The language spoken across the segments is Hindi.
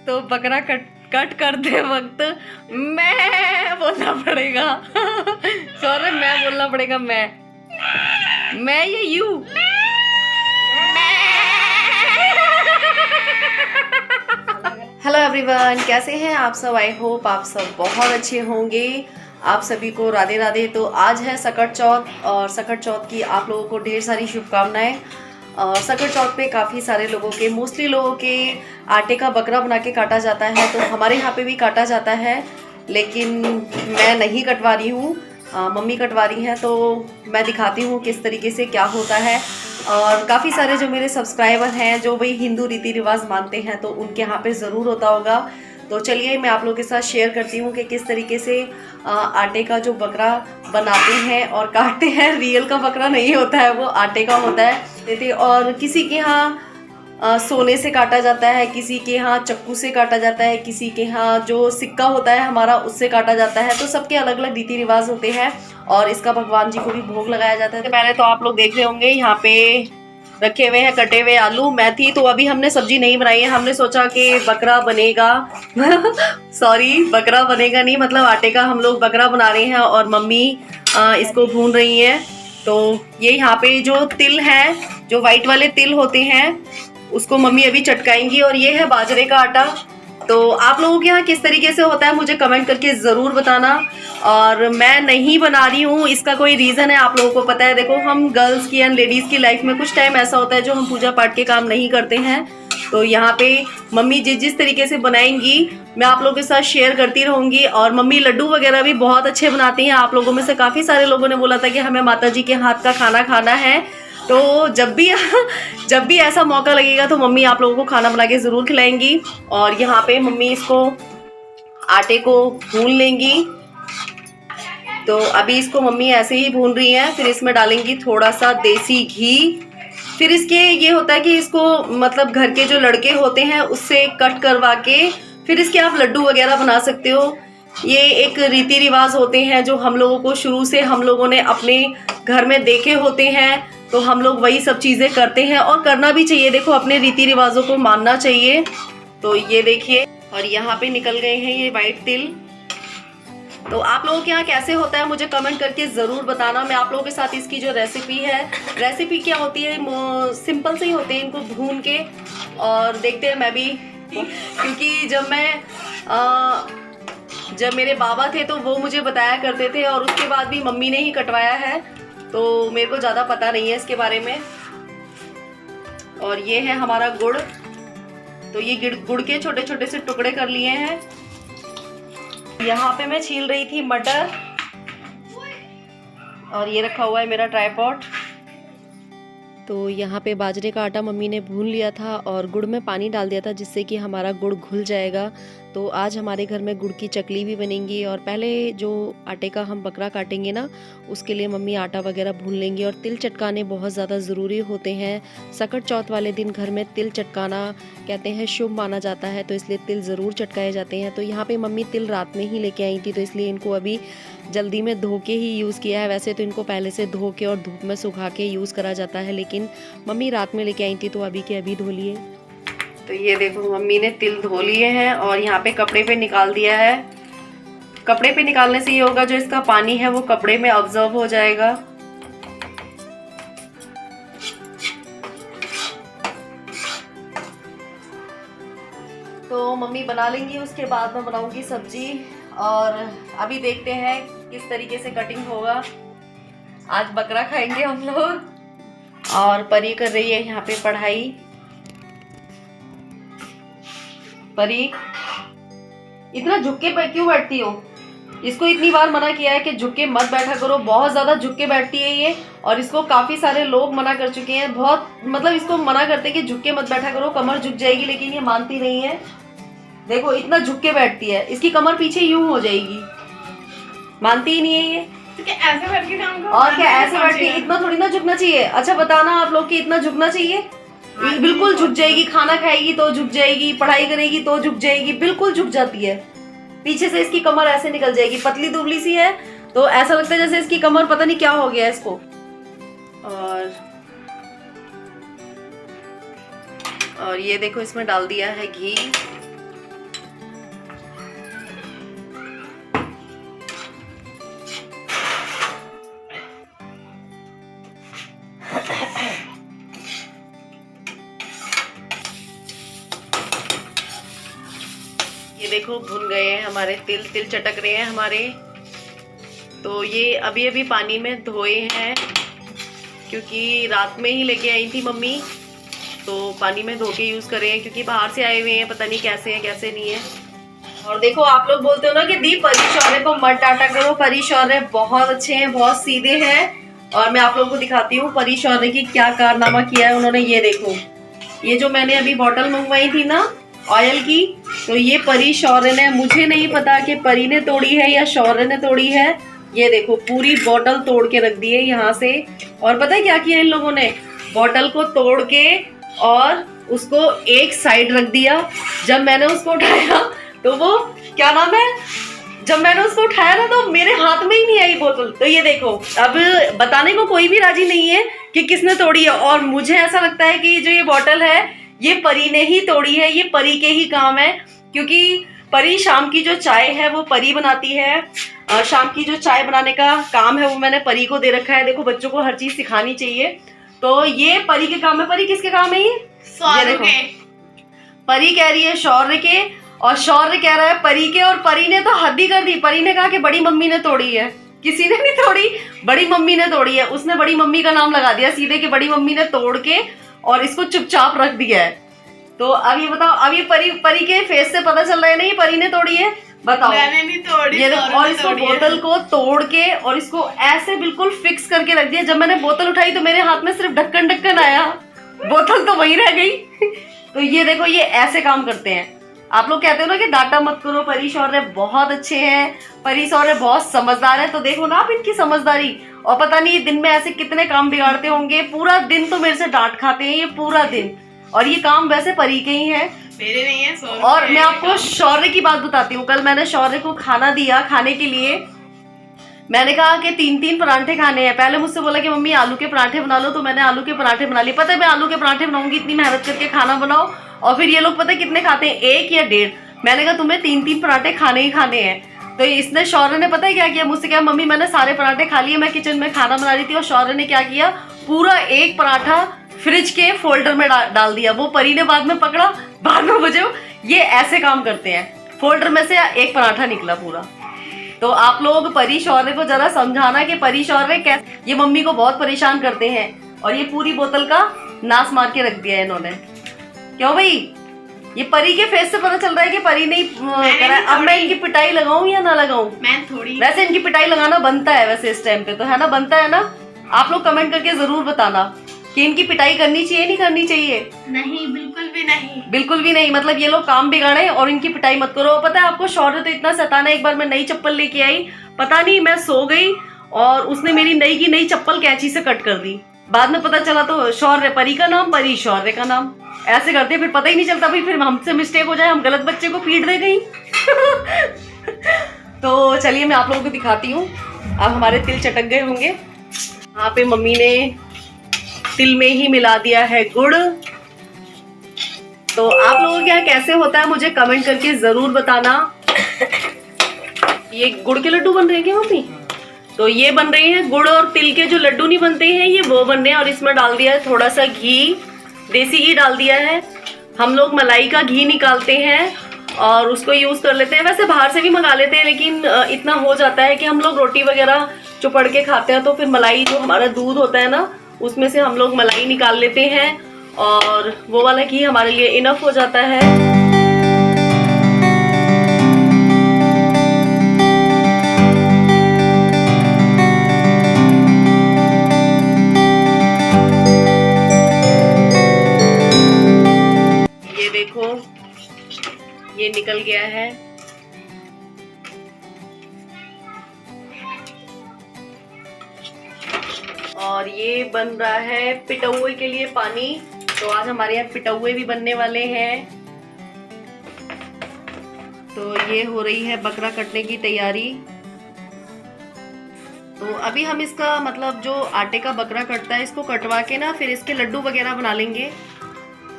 तो बकरा कट करते वक्त मैं बोलना पड़ेगा। सॉरी, मैं बोलना पड़ेगा। मैं ये यू हेलो एवरीवन, कैसे हैं आप सब? आई होप आप सब बहुत अच्छे होंगे। आप सभी को राधे राधे। तो आज है सकट चौथ और सकट चौथ की आप लोगों को ढेर सारी शुभकामनाएं। और सकट चौथ पे काफ़ी सारे लोगों के, मोस्टली लोगों के आटे का बकरा बना के काटा जाता है। तो हमारे यहाँ पे भी काटा जाता है, लेकिन मैं नहीं कटवा रही हूँ, मम्मी कटवा रही हैं। तो मैं दिखाती हूँ किस तरीके से क्या होता है। और काफ़ी सारे जो मेरे सब्सक्राइबर हैं जो वही हिंदू रीति रिवाज मानते हैं, तो उनके यहाँ पे ज़रूर होता होगा। तो चलिए मैं आप लोगों के साथ शेयर करती हूँ कि किस तरीके से आटे का जो बकरा बनाते हैं और काटते हैं। रियल का बकरा नहीं होता है, वो आटे का होता है। और किसी के यहाँ सोने से काटा जाता है, किसी के यहाँ चक्कू से काटा जाता है, किसी के यहाँ जो सिक्का होता है हमारा उससे काटा जाता है। तो सबके अलग अलग रीति रिवाज होते हैं और इसका भगवान जी को भी भोग लगाया जाता है। तो पहले तो आप लोग देख रहे होंगे यहाँ पे रखे हुए हैं कटे हुए आलू, मेथी। तो अभी हमने सब्जी नहीं बनाई है, हमने सोचा कि बकरा बनेगा। सॉरी, बकरा बनेगा नहीं, मतलब आटे का हम लोग बकरा बना रहे हैं और मम्मी इसको भून रही हैं। तो ये यहाँ पे जो तिल है, जो व्हाइट वाले तिल होते हैं, उसको मम्मी अभी चटकाएंगी। और ये है बाजरे का आटा। तो आप लोगों के यहाँ किस तरीके से होता है मुझे कमेंट करके ज़रूर बताना। और मैं नहीं बना रही हूँ, इसका कोई रीज़न है, आप लोगों को पता है। देखो, हम गर्ल्स की एंड लेडीज़ की लाइफ में कुछ टाइम ऐसा होता है जो हम पूजा पाठ के काम नहीं करते हैं। तो यहाँ पे मम्मी जिस तरीके से बनाएंगी मैं आप लोगों के साथ शेयर करती रहूँगी। और मम्मी लड्डू वगैरह भी बहुत अच्छे बनाती हैं। आप लोगों में से काफ़ी सारे लोगों ने बोला था कि हमें माता जी के हाथ का खाना खाना है। तो जब भी ऐसा मौका लगेगा तो मम्मी आप लोगों को खाना बना के ज़रूर खिलाएंगी। और यहाँ पे मम्मी इसको आटे को भून लेंगी। तो अभी इसको मम्मी ऐसे ही भून रही हैं। फिर इसमें डालेंगी थोड़ा सा देसी घी। फिर इसके ये होता है कि इसको मतलब घर के जो लड़के होते हैं उससे कट करवा के फिर इसके आप लड्डू वगैरह बना सकते हो। ये एक रीति रिवाज होते हैं जो हम लोगों को शुरू से हम लोगों ने अपने घर में देखे होते हैं। तो हम लोग वही सब चीज़ें करते हैं और करना भी चाहिए। देखो, अपने रीति रिवाजों को मानना चाहिए। तो ये देखिए, और यहाँ पे निकल गए हैं ये वाइट तिल। तो आप लोगों के यहाँ कैसे होता है मुझे कमेंट करके ज़रूर बताना। मैं आप लोगों के साथ इसकी जो रेसिपी है, रेसिपी क्या होती है, सिंपल से ही होते हैं इनको भून के। और देखते हैं मैं भी, क्योंकि जब मेरे बाबा थे तो वो मुझे बताया करते थे और उसके बाद भी मम्मी ने ही कटवाया है। तो मेरे को ज़्यादा पता नहीं है इसके बारे में। और ये है हमारा गुड़। तो ये गुड़ के छोटे छोटे से टुकड़े कर लिए हैं। यहाँ पे मैं छील रही थी मटर और ये रखा हुआ है मेरा ट्राइपॉड। तो यहाँ पे बाजरे का आटा मम्मी ने भून लिया था और गुड़ में पानी डाल दिया था जिससे कि हमारा गुड़ घुल जाएगा। तो आज हमारे घर में गुड़ की चकली भी बनेंगी। और पहले जो आटे का हम बकरा काटेंगे ना, उसके लिए मम्मी आटा वगैरह भून लेंगी। और तिल चटकाने बहुत ज़्यादा ज़रूरी होते हैं। सकट चौथ वाले दिन घर में तिल चटकाना कहते हैं शुभ माना जाता है, तो इसलिए तिल ज़रूर चटकाए जाते हैं। तो यहाँ पे मम्मी तिल रात में ही लेके आई थी, तो इसलिए इनको अभी जल्दी में धो के ही यूज़ किया है। वैसे तो इनको पहले से धो के और धूप में सुखा के यूज़ करा जाता है, लेकिन मम्मी रात में लेके आई थी तो अभी के अभी धो लिए। तो ये देखो, मम्मी ने तिल धो लिए हैं और यहाँ पे कपड़े पे निकाल दिया है। कपड़े पे निकालने से ये होगा, जो इसका पानी है वो कपड़े में ऑब्जर्व हो जाएगा। तो मम्मी बना लेंगी, उसके बाद मैं बनाऊंगी सब्जी। और अभी देखते हैं किस तरीके से कटिंग होगा। आज बकरा खाएंगे हम लोग। और परी कर रही है यहाँ पे पढ़ाई। परी, इतना झुक के क्यों बैठती हो? इसको इतनी बार मना किया है कि झुक के मत बैठा करो, बहुत ज़्यादा झुक के बैठती है ये। और इसको काफ़ी सारे लोग मना कर चुके हैं, बहुत मतलब इसको मना करते कि झुक के मत बैठा करो, कमर झुक जाएगी, लेकिन ये मानती नहीं है। देखो, इतना झुक के बैठती है, इसकी कमर पीछे यूं हो जाएगी, मानती ही नहीं है ये। तो क्या ऐसे बैठ के काम करो? और क्या ऐसे बैठ के? इतना थोड़ी ना झुकना चाहिए। अच्छा बताना आप लोग कि इतना झुकना चाहिए? बिल्कुल झुक जाएगी, खाना खाएगी तो झुक जाएगी, पढ़ाई करेगी तो झुक जाएगी, बिल्कुल झुक जाती है। पीछे से इसकी कमर ऐसे निकल जाएगी, पतली दुबली सी है, तो ऐसा लगता है जैसे इसकी कमर पता नहीं क्या हो गया इसको। और ये देखो, इसमें डाल दिया है घी। ये देखो भुन गए हैं हमारे तिल, तिल चटक रहे हैं हमारे। तो ये अभी अभी पानी में धोए हैं क्योंकि रात में ही लेके आई थी मम्मी, तो पानी में धो के यूज करे हैं क्योंकि बाहर से आए हुए हैं, पता नहीं कैसे हैं कैसे नहीं है। और देखो आप लोग बोलते हो ना कि दी परी शौर्य को मत डांटा करो, परी शौर्य बहुत अच्छे हैं, बहुत सीधे हैं। और मैं आप लोगों को दिखाती हूँ परी शौर्य की क्या कारनामा किया है उन्होंने। ये देखो, ये जो मैंने अभी बॉटल मंगवाई थी ना ऑयल की, तो ये परी शौर्य ने, मुझे नहीं पता कि परी ने तोड़ी है या शौर्य ने तोड़ी है। ये देखो पूरी बॉटल तोड़ के रख दी है यहाँ से। और पता है क्या किया इन लोगों ने, बॉटल को तोड़ के और उसको एक साइड रख दिया। जब मैंने उसको उठाया तो वो क्या नाम है, जब मैंने उसको उठाया ना तो मेरे हाथ में ही नहीं आई बोतल। तो ये देखो, अब बताने को कोई भी राजी नहीं है कि किसने तोड़ी है। और मुझे ऐसा लगता है कि जो ये बॉटल है ये परी ने ही तोड़ी है, ये परी के ही काम है। क्योंकि परी शाम की जो चाय है वो परी बनाती है, शाम की जो चाय बनाने का काम है वो मैंने परी को दे रखा है। देखो बच्चों को हर चीज सिखानी चाहिए, तो ये परी के काम है। परी किसके काम है ये देखो, परी कह रही है शौर्य के और शौर्य कह रहा है परी के। और परी ने तो हद ही कर दी, परी ने कहा कि बड़ी मम्मी ने तोड़ी है। किसी ने नहीं तोड़ी, बड़ी मम्मी ने तोड़ी है। उसने बड़ी मम्मी का नाम लगा दिया सीधे कि बड़ी मम्मी ने तोड़ के और इसको चुपचाप रख दिया है। तो अब ये बताओ, अब ये परी के फेस से पता चल रहा है ना ये परी ने तोड़ी है, बताओ। मैंने नहीं तोड़ी, ये और इसको बोतल को तोड़ के और इसको ऐसे बिल्कुल फिक्स करके रख दिया। जब मैंने बोतल उठाई तो मेरे हाथ में सिर्फ ढक्कन ढक्कन आया, बोतल तो वहीं रह गई। तो ये देखो, ये ऐसे काम करते हैं। आप लोग कहते हो ना कि डांटा मत करो, परी शौर्य बहुत अच्छे हैं, परी शौर्य बहुत समझदार है। तो देखो ना आप इनकी समझदारी। और पता नहीं दिन में ऐसे कितने काम बिगाड़ते होंगे, पूरा दिन तो मेरे से डांट खाते हैं ये पूरा दिन। और ये काम वैसे परी के ही है, मेरे नहीं है। और मैं आपको शौर्य की बात बताती हूँ। कल मैंने शौर्य को खाना दिया, खाने के लिए मैंने कहा कि 3-3 परांठे खाने हैं। पहले मुझसे बोला कि मम्मी आलू के पराठे बना लो, तो मैंने आलू के पराठे बना लिए। पता है मैं आलू के पराठे बनाऊंगी, इतनी मेहनत करके खाना बनाओ, और फिर ये लोग पता है कितने खाते हैं, 1 या 1.5। मैंने कहा तुम्हें 3-3 पराठे खाने ही खाने हैं। तो इसने, शौर्य ने पता है क्या किया मुझसे, क्या मम्मी मैंने सारे पराठे खा लिए, मैं किचन में खाना बना रही थी। और शौर्य ने क्या किया, पूरा 1 पराठा फ्रिज के फोल्डर में डाल दिया। वो परी ने बाद में पकड़ा, बाद में मुझे, ये ऐसे काम करते हैं। फोल्डर में से 1 पराठा निकला पूरा। तो आप लोग परी शौर्य को जरा समझाना कि परी शौर्य कैसे, ये मम्मी को बहुत परेशान करते हैं। और ये पूरी बोतल का नाश मार के रख दिया है इन्होंने। क्यों भाई, ये परी के फेस से पता चल रहा है कि परी नहीं करा। अब मैं इनकी पिटाई लगाऊं या ना लगाऊं? मैं थोड़ी, वैसे इनकी पिटाई लगाना बनता है, वैसे इस टाइम पे तो है ना, बनता है ना। आप लोग कमेंट करके जरूर बताना कि इनकी पिटाई करनी चाहिए नहीं करनी चाहिए। नहीं, बिल्कुल भी नहीं, बिल्कुल भी नहीं। मतलब ये लोग काम बिगाड़े और इनकी पिटाई मत करो। पता है आपको, शौर्य तो इतना शैतान है। एक बार मैं नई चप्पल लेके आई, पता नहीं मैं सो गई और उसने मेरी नई की नई चप्पल कैंची से कट कर दी। बाद में पता चला तो शौर्य परी का नाम, परी शौर्य का नाम। ऐसे करते फिर पता ही नहीं चलता भाई, फिर हमसे मिस्टेक हो जाए, हम गलत बच्चे को पीट दे कहीं। तो चलिए मैं आप लोगों को दिखाती हूँ। अब हमारे तिल चटक गए होंगे। यहाँ पे मम्मी ने तिल में ही मिला दिया है गुड़। तो आप लोगों के यहाँ कैसे होता है मुझे कमेंट करके जरूर बताना। ये गुड़ के लड्डू बन रहे हैं क्या मम्मी? तो ये बन रहे हैं गुड़ और तिल के जो लड्डू नहीं बनते हैं, ये वो बन रहे हैं। और इसमें डाल दिया है थोड़ा सा घी, देसी घी डाल दिया है। हम लोग मलाई का घी निकालते हैं और उसको यूज कर लेते हैं। वैसे बाहर से भी मंगा लेते हैं, लेकिन इतना हो जाता है कि हम लोग रोटी वगैरह चुपड़ के खाते हैं, तो फिर मलाई जो हमारा दूध होता है ना, उसमें से हम लोग मलाई निकाल लेते हैं और वो वाला घी हमारे लिए इनफ हो जाता है। ये देखो, ये निकल गया है। और ये बन रहा है पिटौए के लिए पानी। तो आज हमारे यहाँ पिटौए भी बनने वाले हैं। तो ये हो रही है बकरा कटने की तैयारी। तो अभी हम इसका मतलब जो आटे का बकरा कटता है, इसको कटवा के ना फिर इसके लड्डू वगैरह बना लेंगे।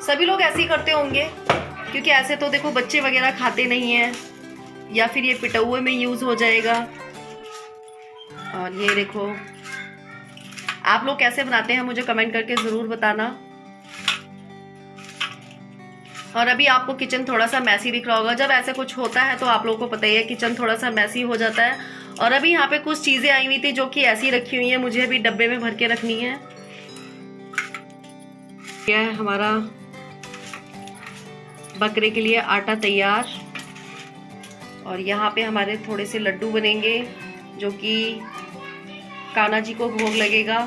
सभी लोग ऐसे ही करते होंगे, क्योंकि ऐसे तो देखो बच्चे वगैरह खाते नहीं हैं, या फिर ये पिटौए में यूज हो जाएगा। और ये देखो, आप लोग कैसे बनाते हैं मुझे कमेंट करके जरूर बताना। और अभी आपको किचन थोड़ा सा मैसी दिख रहा होगा। जब ऐसा कुछ होता है तो आप लोगों को पता ही है, किचन थोड़ा सा मैसी हो जाता है। और अभी यहाँ पे कुछ चीज़ें आई हुई थी जो कि ऐसी रखी हुई हैं, मुझे अभी डब्बे में भर के रखनी है। यह है हमारा बकरे के लिए आटा तैयार। और यहाँ पे हमारे थोड़े से लड्डू बनेंगे जो कि कान्हा जी को भोग लगेगा।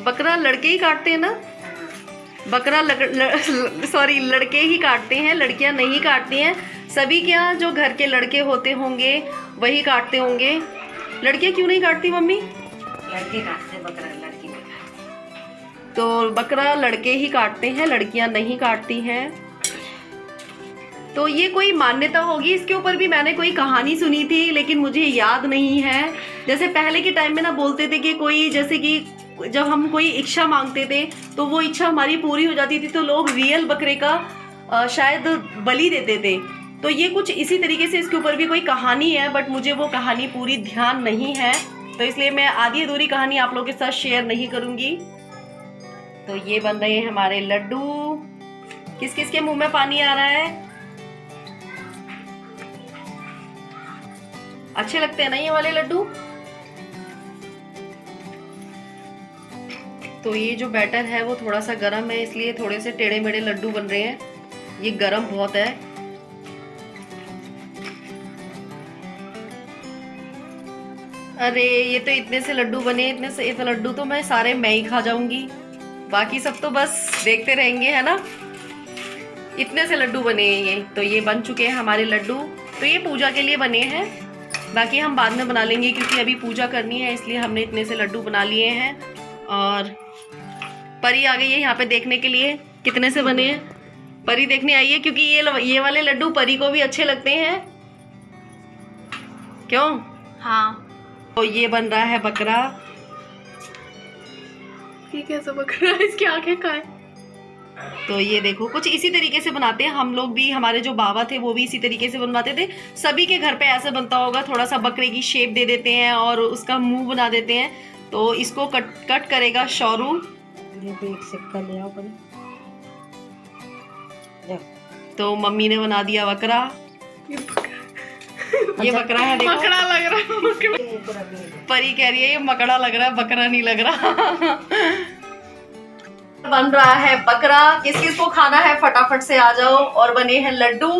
बकरा लड़के ही काटते हैं ना? बकरा लड़के ही काटते हैं, लड़कियां नहीं काटती हैं। सभी के यहाँ जो घर के लड़के होते होंगे वही काटते होंगे। लड़कियां क्यों नहीं काटती मम्मी? लड़के काटते, बकरा लड़की नहीं काटती। तो बकरा लड़के ही काटते हैं, लड़कियां नहीं काटती हैं। तो ये कोई मान्यता होगी, इसके ऊपर भी मैंने कोई कहानी सुनी थी लेकिन मुझे याद नहीं है। जैसे पहले के टाइम में ना बोलते थे कि कोई, जैसे कि जब हम कोई इच्छा मांगते थे तो वो इच्छा हमारी पूरी हो जाती थी तो लोग रियल बकरे का शायद बलि देते थे। तो ये कुछ इसी तरीके से इसके ऊपर भी कोई कहानी है, बट मुझे वो कहानी पूरी ध्यान नहीं है, तो इसलिए मैं आधी अधूरी कहानी आप लोगों के साथ शेयर नहीं करूंगी। तो ये बन रहे हैं हमारे लड्डू। किस किस के मुंह में पानी आ रहा है? अच्छे लगते हैं ना ये वाले लड्डू? तो ये जो बैटर है वो थोड़ा सा गरम है, इसलिए थोड़े से टेढ़े मेढ़े लड्डू बन रहे हैं। ये गरम बहुत है। अरे ये तो इतने से लड्डू बने, इतने से लड्डू तो मैं सारे मैं ही खा जाऊंगी, बाकी सब तो बस देखते रहेंगे, है ना। इतने से लड्डू बने हैं ये। तो ये बन चुके हैं हमारे लड्डू। तो ये पूजा के लिए बने हैं, बाकी हम बाद में बना लेंगे क्योंकि अभी पूजा करनी है, इसलिए हमने इतने से लड्डू बना लिए हैं। और परी आ गई है यहाँ पे देखने के लिए कितने से बने हैं। परी देखने आई है क्योंकि ये वाले लड्डू परी को भी अच्छे लगते हैं। क्यों? हाँ। तो ये बन रहा है बकरा। ये कैसा बकरा है? इसकी आंखें कहाँ है? तो ये देखो कुछ इसी तरीके से बनाते हैं हम लोग भी, हमारे जो बाबा थे वो भी इसी तरीके से बनवाते थे। सभी के घर पे ऐसा बनता होगा, थोड़ा सा बकरे की शेप दे देते हैं और उसका मुंह बना देते हैं। तो इसको कट करेगा शौरू। एक सिक्का ले आओ परी। तो मम्मी ने बना दिया बकरा। ये बकरा है, देखो। बकरा लग रहा है। परी कह रही है ये मकड़ा लग रहा है, बकरा नहीं लग रहा। बन रहा है बकरा। किस किस को खाना है फटाफट से आ जाओ। और बने हैं लड्डू।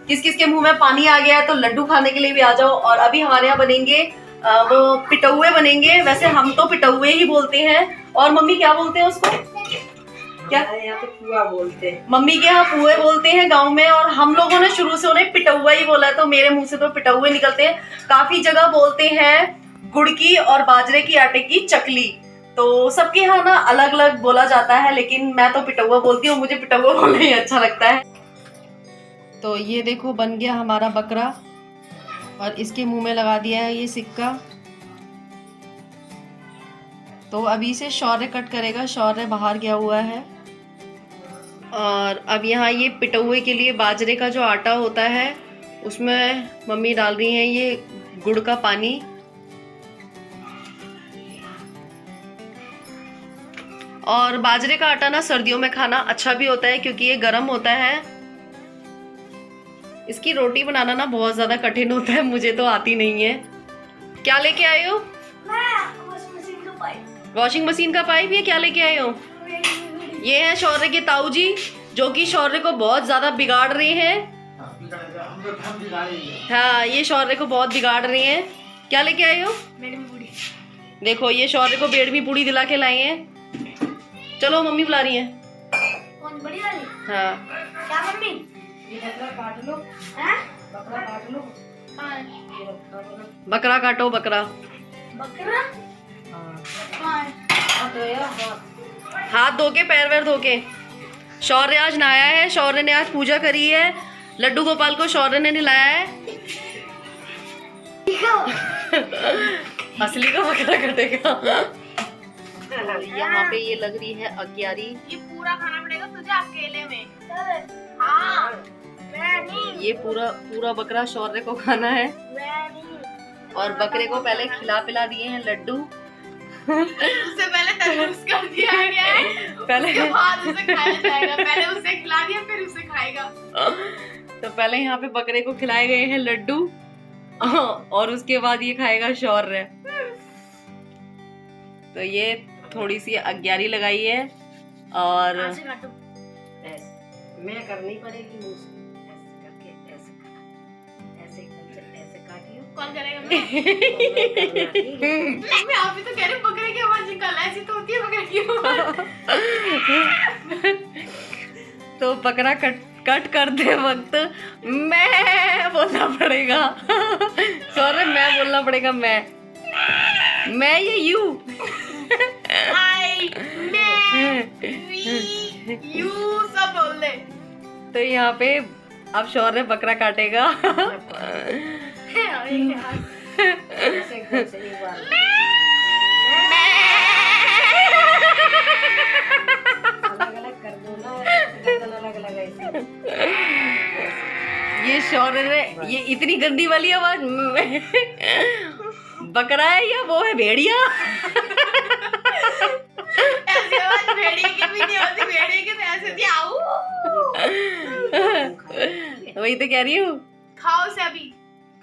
किस किस के मुंह में पानी आ गया है तो लड्डू खाने के लिए भी आ जाओ। और अभी हमारे यहाँ बनेंगे वो पिटौए बनेंगे। वैसे हम तो पिटौए ही बोलते हैं, और मम्मी क्या बोलते हैं उसको? क्या? यहाँ तो पुआ बोलते हैं। मम्मी के यहाँ पुए बोलते हैं गांव में, और हम लोगों ने शुरू से उन्हें पिटौआ ही बोला है, तो मेरे मुंह से तो पिटौए निकलते हैं। काफी जगह बोलते हैं गुड़ की और बाजरे की आटे की चकली। तो सबके यहाँ ना अलग अलग बोला जाता है, लेकिन मैं तो पिटौआ बोलती हूँ, मुझे पिटौआ बोलना ही अच्छा लगता है। तो ये देखो बन गया हमारा बकरा, और इसके मुंह में लगा दिया है ये सिक्का। तो अभी से शौर्य कट करेगा, शौर्य बाहर गया हुआ है। और अब यहाँ ये पिटौए के लिए बाजरे का जो आटा होता है उसमें मम्मी डाल रही हैं ये गुड़ का पानी। और बाजरे का आटा ना सर्दियों में खाना अच्छा भी होता है क्योंकि ये गर्म होता है। इसकी रोटी बनाना ना बहुत ज्यादा कठिन होता है, मुझे तो आती नहीं है। क्या लेके आए हो? वॉशिंग मशीन का पाइप। ये क्या लेके आए हो? ये है शौर्य के ताऊ जी, जो कि शौर्य को बहुत ज्यादा बिगाड़ रहे हैं। हाँ, ये शौर्य को बहुत बिगाड़ रहे हैं। क्या लेके आए हो? बेड़मी पूड़ी। देखो ये शौर्य को बेड़मी पूड़ी दिला के लाए हैं। चलो मम्मी बुला रही हैं। कौन बड़ी वाली? हाँ। क्या मम्मी? ये बकरा काट लो। हैं? बकरा काट लो। हाँ। ये रखा बोलो। बकरा काटो बकरा। बकरा? हाँ। हाँ। हाथ धोया, हाथ। हाथ धो के, पैर वैर धो के। शौर्य आज नहाया है, शौर्य ने आज पूजा करी है। लड्डू गोपाल को शौर्य ने नहलाया है। असली का बकरा कटेगा। यहाँ पे ये लग रही है अग्यारी। ये पूरा खाना पड़ेगा तुझे अकेले में। हाँ। मैं नहीं। ये पूरा बकरा शौर्य को खाना है। मैं नहीं। और बकरे को पहले खिला पिला दिए हैं लड्डू। उससे पहले तंदुरुस्त कर दिया गया है, पहले उसके बाद उसे खाया जाएगा। पहले उसे खिला दिया फिर उसे खाएगा। तो पहले यहाँ पे बकरे को खिलाए गए हैं लड्डू और उसके बाद ये खाएगा शौर्य। तो ये थोड़ी सी अग्यारी लगाई है और ऐसे काटो। ऐसे मैं करनी पड़ेगी मुझसे, ऐसे करके ऐसे ऐसे काटियो। कौन करेगा? मैं करना, ठीक है? मैं आप ही तो कह रहे हो बकरे की आवाज निकाल, ऐसी तो होती है बकरे की आवाज। तो बकरा कट करते वक्त मैं बोलना पड़ेगा। सॉरी, मैं बोलना पड़ेगा। मैं ये यू आई मैं वी यू सब बोल दे। तो यहाँ पे अब शौर्य बकरा काटेगा। ऐसे एकदम से एक बार अलग-अलग कर दो ना, गर्दन अलग-अलग ऐसे। ये शौर्य ने ये इतनी गंदी वाली आवाज बकरा है या वो है भेड़िया? ऐसी आवाज भेड़िए की भी नहीं होती, भेड़िए की तो ऐसे होती है, आऊ। वही तो कह रही हूँ। खाओ से अभी।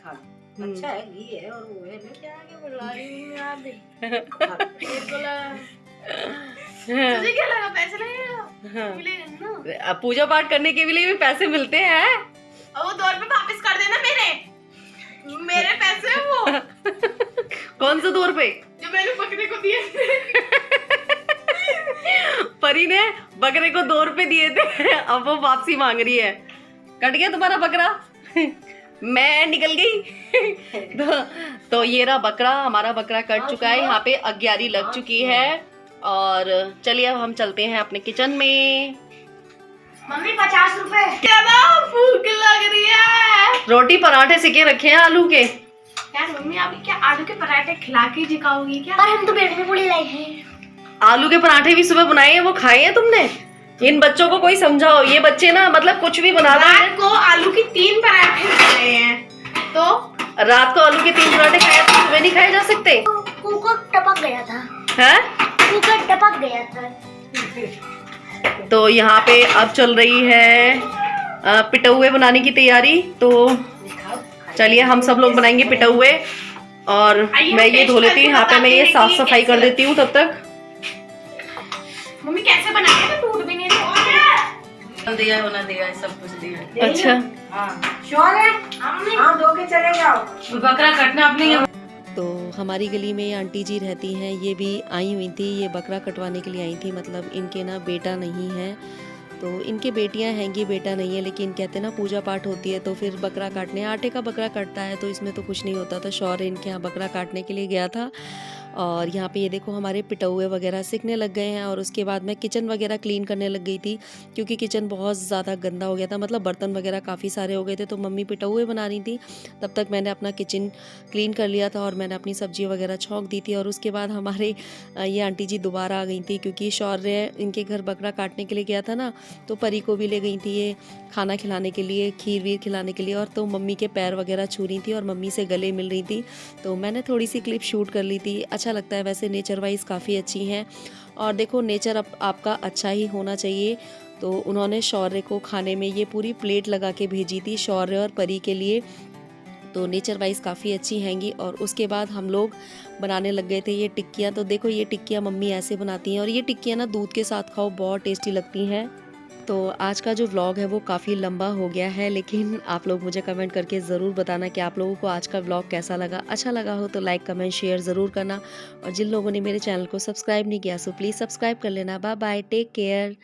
खा। अच्छा है, घी है और वो है, मैं क्या आगे बढ़ा रही हूँ आप भी। तुझे क्या लगा पैसे लगेगा? मिलेगा ना। अब पूजा पाठ करने के लिए भी पैसे मिलते हैं। और वो 2 रुपए वापस कर देना मेरे पैसे हैं वो, कौन से 2 रुपए? जो मैंने बकरे को दिए थे। परी ने बकरे को 2 रुपए दिए थे, अब वो वापसी मांग रही है। कट गया तुम्हारा बकरा? मैं निकल गई। तो ये रहा बकरा, हमारा बकरा कट चुका है। यहाँ पे अग्यारी लग चुकी है और चलिए अब हम चलते हैं अपने किचन में। मम्मी 50 रुपए। क्या भूख लग रही है। रोटी पराठे सिके रखे हैं आलू के। यार मम्मी अभी क्या आलू के पराठे खिला के जिकाओगी क्या? पर हम तो पेट में पूरी लाए हैं। आलू के पराठे भी सुबह बनाए हैं, वो खाए हैं तुमने? इन बच्चों को कोई समझाओ, ये बच्चे ना मतलब कुछ भी बना दो। रात को आलू के 3 पराठे खाए हैं, तो रात को आलू के 3 पराठे खाए तो सुबह नहीं खाए जा सकते? कुकर टपक गया था। हैं? कुकर टपक गया था। तो यहाँ पे अब चल रही है पिटौए बनाने की तैयारी। तो चलिए हम सब लोग बनाएंगे पिटौए और मैं ये धो लेती हूँ। यहाँ पे मैं ये साफ सफाई कर देती हूँ तब तक। मम्मी कैसे बनाए तो टूट भी नहीं रहे। दिया होना दिया है, सब कुछ दिया है। अच्छा, हाँ धो के चले जाओ। बकरा कटना अपने। तो हमारी गली में आंटी जी रहती हैं, ये भी आई हुई थी। ये बकरा कटवाने के लिए आई थी। मतलब इनके ना बेटा नहीं है, तो इनके बेटियां हैंगी, बेटा नहीं है। लेकिन कहते ना पूजा पाठ होती है तो फिर बकरा काटने, आटे का बकरा कटता है तो इसमें तो कुछ नहीं होता। तो शौर्य इनके यहाँ बकरा काटने के लिए गया था। और यहाँ पे ये देखो हमारे पिटौए वगैरह सिकने लग गए हैं। और उसके बाद मैं किचन वगैरह क्लीन करने लग गई थी, क्योंकि किचन बहुत ज़्यादा गंदा हो गया था। मतलब बर्तन वगैरह काफ़ी सारे हो गए थे। तो मम्मी पिटौए बना रही थी, तब तक मैंने अपना किचन क्लीन कर लिया था और मैंने अपनी सब्जी वगैरह छौंक दी थी। और उसके बाद हमारे ये आंटी जी दोबारा आ गई थी, क्योंकि शौर्य इनके घर बकरा काटने के लिए गया था ना, तो परी को भी ले गई थी ये खाना खिलाने के लिए, खीर वीर खिलाने के लिए। और तो मम्मी के पैर वगैरह छू रही थी और मम्मी से गले मिल रही थी। तो मैंने थोड़ी सी क्लिप शूट कर ली थी। अच्छा लगता है वैसे, नेचर वाइज काफ़ी अच्छी हैं। और देखो नेचर आपका अच्छा ही होना चाहिए। तो उन्होंने शौर्य को खाने में ये पूरी प्लेट लगा के भेजी थी, शौर्य और परी के लिए। तो नेचर वाइज काफ़ी अच्छी हैंगी। और उसके बाद हम लोग बनाने लग गए थे ये टिक्कियाँ। तो देखो ये टिक्कियाँ मम्मी ऐसे बनाती हैं, और ये टिक्कियाँ ना दूध के साथ खाओ, बहुत टेस्टी लगती हैं। तो आज का जो व्लॉग है वो काफ़ी लंबा हो गया है, लेकिन आप लोग मुझे कमेंट करके ज़रूर बताना कि आप लोगों को आज का व्लॉग कैसा लगा। अच्छा लगा हो तो लाइक कमेंट शेयर ज़रूर करना। और जिन लोगों ने मेरे चैनल को सब्सक्राइब नहीं किया सो प्लीज़ सब्सक्राइब कर लेना। Bye bye, take care.